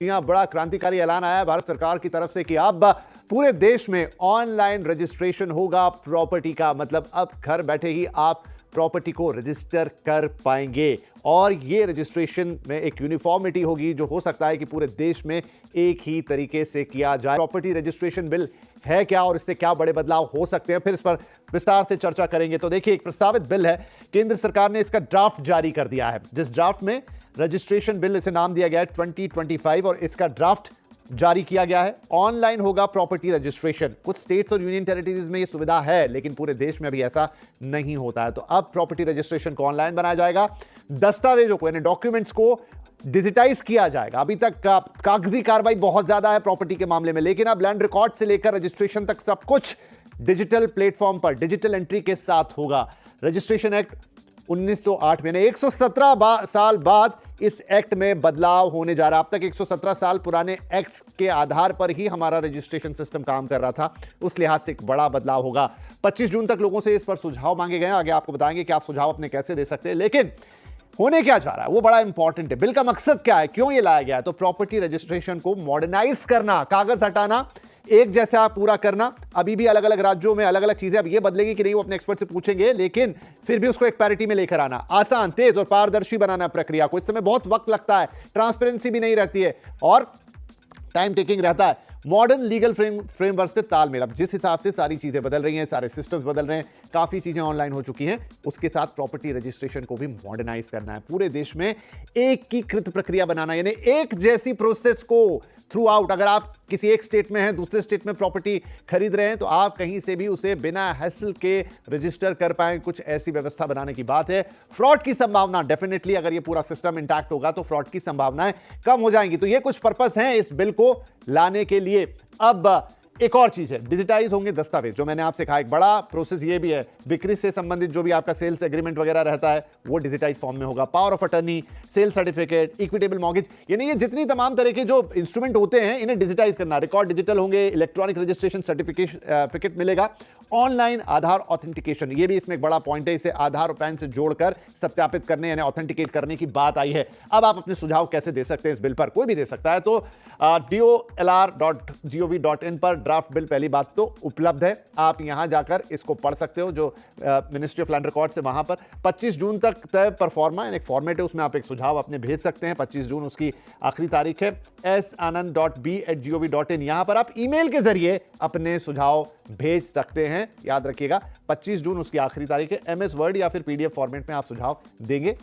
यहां बड़ा क्रांतिकारी ऐलान आया है भारत सरकार की तरफ से कि अब पूरे देश में ऑनलाइन रजिस्ट्रेशन होगा प्रॉपर्टी का। मतलब अब घर बैठे ही आप प्रॉपर्टी को रजिस्टर कर पाएंगे और ये रजिस्ट्रेशन में एक यूनिफॉर्मिटी होगी जो हो सकता है कि पूरे देश में एक ही तरीके से किया जाए। प्रॉपर्टी रजिस्ट्रेशन बिल है क्या और इससे क्या बड़े बदलाव हो सकते हैं, फिर इस पर विस्तार से चर्चा करेंगे। तो देखिए, एक प्रस्तावित बिल है, केंद्र सरकार ने इसका ड्राफ्ट जारी कर दिया है। जिस ड्राफ्ट में रजिस्ट्रेशन बिल इसे नाम दिया गया है 2025 और इसका ड्राफ्ट जारी किया गया है। ऑनलाइन होगा प्रॉपर्टी रजिस्ट्रेशन। कुछ स्टेट्स और यूनियन टेरिटरीज में यह सुविधा है, लेकिन पूरे देश में अभी ऐसा नहीं होता है। तो अब प्रॉपर्टी रजिस्ट्रेशन को ऑनलाइन बनाया जाएगा, दस्तावेजों को यानी डॉक्यूमेंट्स को डिजिटाइज किया जाएगा। अभी तक कागजी कार्रवाई बहुत ज्यादा है प्रॉपर्टी के मामले में, लेकिन अब लैंड रिकॉर्ड से लेकर रजिस्ट्रेशन तक सब कुछ डिजिटल प्लेटफॉर्म पर डिजिटल एंट्री के साथ होगा। रजिस्ट्रेशन एक्ट 1908 में 117 साल बाद इस एक्ट में बदलाव होने जा रहा है। अब तक 117 साल पुराने एक्ट के आधार पर ही हमारा रजिस्ट्रेशन सिस्टम काम कर रहा था, उस लिहाज से एक बड़ा बदलाव होगा। 25 जून तक लोगों से इस पर सुझाव मांगे गए हैं। आगे आपको बताएंगे कि आप सुझाव अपने कैसे दे सकते हैं, लेकिन होने क्या जा रहा है वो बड़ा इंपॉर्टेंट है। बिल का मकसद क्या है, क्यों ये लाया गया है? तो प्रॉपर्टी रजिस्ट्रेशन को मॉडर्नाइज करना, कागज हटाना, एक जैसा पूरा करना। अभी भी अलग अलग राज्यों में अलग अलग चीजें अब ये बदलेगी कि नहीं, वो अपने एक्सपर्ट से पूछेंगे, लेकिन फिर भी उसको एक पैरिटी में लेकर आना, आसान, तेज और पारदर्शी बनाना प्रक्रिया को। इस समय बहुत वक्त लगता है, ट्रांसपेरेंसी भी नहीं रहती है और टाइम टेकिंग रहता है। मॉडर्न लीगल फ्रेमवर्क से तालमेल, अब जिस हिसाब से सारी चीजें बदल रही हैं, सारे सिस्टम्स बदल रहे हैं, काफी चीजें ऑनलाइन हो चुकी हैं, उसके साथ प्रॉपर्टी रजिस्ट्रेशन को भी मॉडर्नाइज करना है। पूरे देश में एकीकृत प्रक्रिया बनाना, यानी एक जैसी प्रोसेस को थ्रू आउट। अगर आप किसी एक स्टेट में हैं, दूसरे स्टेट में प्रॉपर्टी खरीद रहे हैं, तो आप कहीं से भी उसे बिना हैसल के रजिस्टर कर पाए, कुछ ऐसी व्यवस्था बनाने की बात है। फ्रॉड की संभावना डेफिनेटली, अगर ये पूरा सिस्टम इंटैक्ट होगा तो फ्रॉड की संभावनाएं कम हो जाएंगी। तो ये कुछ पर्पस हैं इस बिल को लाने के लिए। अब एक और चीज है, डिजिटाइज होंगे दस्तावेज, जो मैंने आपसे कहा। एक बड़ा प्रोसेस ये भी है, बिक्री से संबंधित जो भी आपका सेल्स एग्रीमेंट वगैरह रहता है वो डिजिटाइज फॉर्म में होगा। Power of attorney, sale certificate, equitable mortgage, यानी ये जितनी तमाम तरह के जो इंस्ट्रूमेंट होते हैं इन्हें डिजिटाइज करना। रिकॉर्ड डिजिटल होंगे, इलेक्ट्रॉनिक रजिस्ट्रेशन सर्टिफिकेट मिलेगा, ऑनलाइन आधार ऑथेंटिकेशन, ये भी इसमें एक बड़ा पॉइंट है। इसे आधार और पैन से जोड़कर सत्यापित करने यानी ऑथेंटिकेट करने की बात आई है। अब आप अपने सुझाव कैसे दे सकते हैं इस बिल पर? कोई भी दे सकता है। तो dolr.gov.in पर ड्राफ्ट बिल पहली बात तो उपलब्ध है, आप यहां जाकर इसको पढ़ सकते हो। जो मिनिस्ट्री ऑफ लैंड रिकॉर्ड से वहां पर 25 जून तक तय परफॉर्मा एक फॉर्मेट है, उसमें आप एक सुझाव अपने भेज सकते हैं। 25 जून उसकी आखिरी तारीख है। sanand.b@gov.in, यहां पर आप ईमेल के जरिए अपने सुझाव भेज सकते हैं। याद रखिएगा 25 जून उसकी आखिरी तारीख है। MS वर्ड या फिर PDF फॉर्मेट में आप सुझाव देंगे।